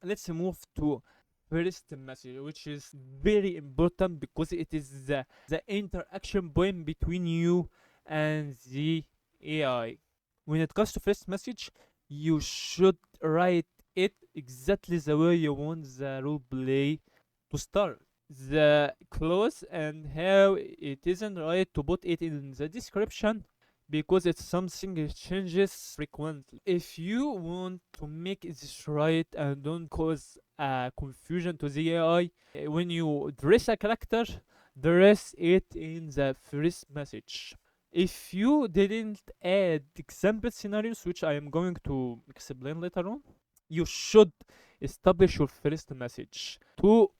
let's move to first message, which is very important because it is the interaction point between you and the AI. When it comes to first message, you should write it exactly the way you want the role play to start. The clause and how it isn't right to put it in the description because it's something that changes frequently. If you want to make this right and don't cause confusion to the AI, when you dress a character, dress it in the first message. If you didn't add example scenarios, which I am going to explain later on, you should establish your first message to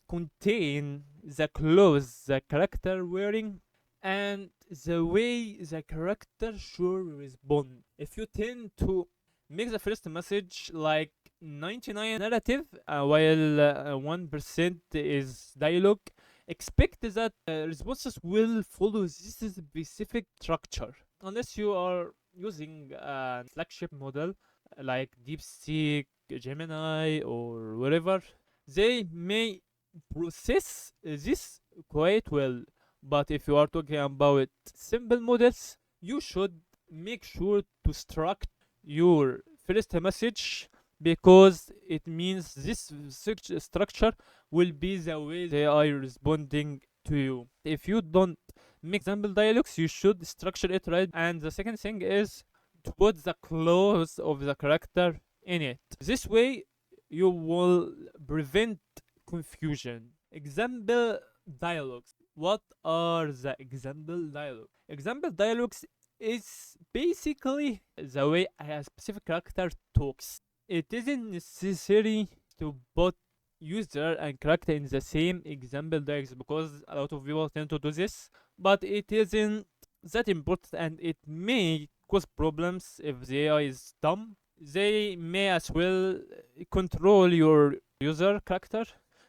contain the clothes the character wearing and the way the character should respond. If you tend to make the first message like 99 narrative while 1% is dialogue, expect that responses will follow this specific structure. Unless you are using a flagship model like DeepSeek, Gemini, or whatever, they may process this quite well. But if you are talking about simple models, you should make sure to structure your first message because it means this structure will be the way they are responding to you. If you don't make example dialogues, you should structure it right. And the second thing is to put the clause of the character in it. This way, you will prevent confusion. Example dialogues. What are the example dialogues? Example dialogues is basically the way a specific character talks. It isn't necessary to put user and character in the same example dialogues because a lot of people tend to do this, but it isn't that important and it may cause problems if the AI is dumb. They may as well control your user character,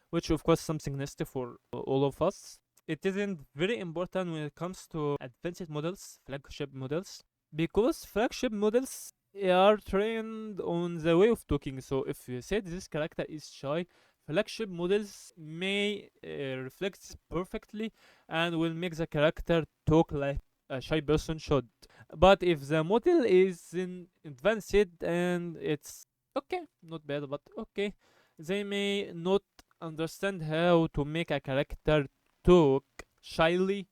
which of course something nasty for all of us. It isn't very important when it comes to advanced models, flagship models, because flagship models are trained on the way of talking. So if you said this character is shy, flagship models may reflect this perfectly and will make the character talk like a shy person should. But if the model is in advanced and it's okay, not bad, but okay, they may not understand how to make a character talk shyly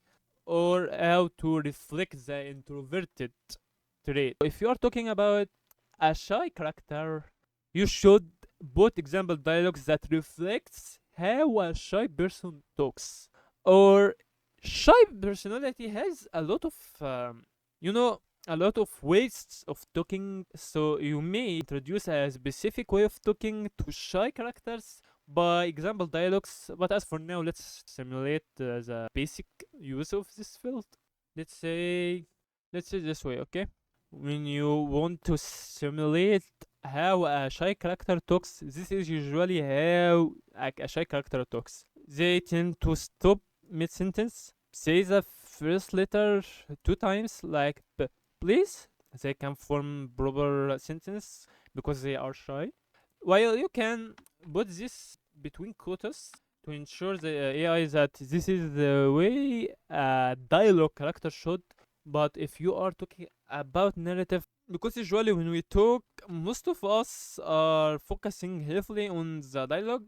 or how to reflect the introverted trait. If you are talking about a shy character, you should put example dialogues that reflects how a shy person talks. Or shy personality has a lot of you know a lot of ways of talking, so you may introduce a specific way of talking to shy characters by example dialogues. But as for now, let's simulate the basic use of this field. let's say let's say this way, okay? When you want to simulate how a shy character talks, this is usually how a shy character talks. They tend to stop mid-sentence, say the first letter two times, like please. They can form proper sentence because they are shy. While you can put this between quotas to ensure the AI that this is the way a dialogue character should. But if you are talking about narrative, because usually when we talk, most of us are focusing heavily on the dialogue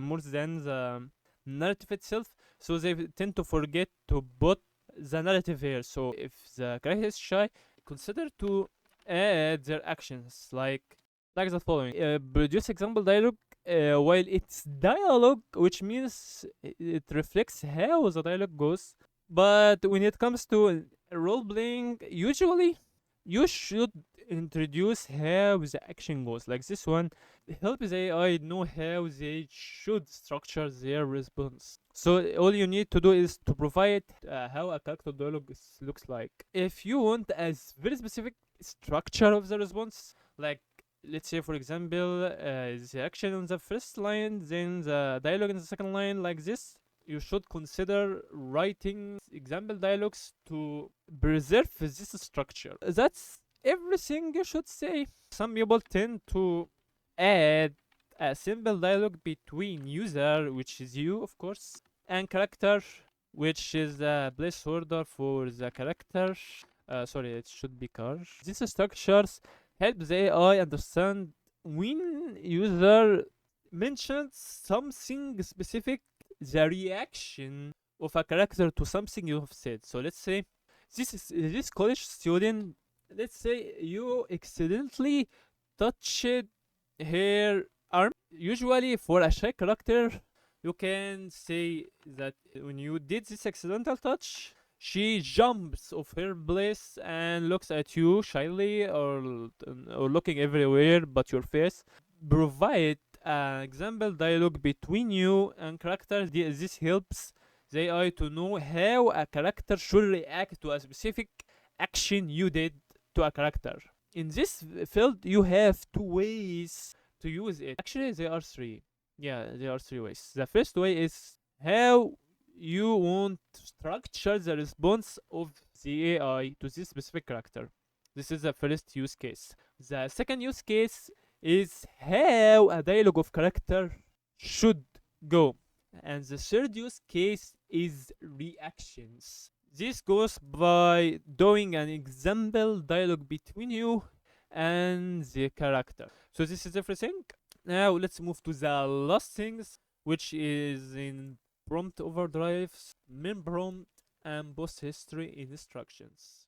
more than the narrative itself, so they tend to forget to put the narrative here. So if the character is shy, consider to add their actions like the following: produce example dialogue while it's dialogue, which means it reflects how the dialogue goes. But when it comes to role playing, usually you should introduce how the action goes. Like this one, help the AI know how they should structure their response. So all you need to do is to provide how a character dialogue looks like. If you want a very specific structure of the response, like let's say for example the action on the first line, then the dialogue in the second line, like this, you should consider writing example dialogues to preserve this structure. That's everything you should say. Some people tend to add a simple dialogue between user, which is you, of course, and character, which is a placeholder for the character. Sorry, it should be car. These structures help the AI understand when user mentions something specific, the reaction of a character to something you have said. So let's say this college student. Let's say you accidentally touched her arm. Usually, for a shy character, you can say that when you did this accidental touch, she jumps off her place and looks at you shyly, or looking everywhere but your face. Provide an example dialogue between you and character. This helps the AI to know how a character should react to a specific action you did to a character. In this field, you have two ways to use it. Actually, there are three. Yeah, there are three ways. The first way is how you want to structure the response of the AI to this specific character. This is the first use case. The second use case is how a dialogue of character should go. And the third use case is reactions. This goes by doing an example dialogue between you and the character. So this is everything. Now let's move to the last things, which is in prompt overdrives, main prompt, and post history instructions.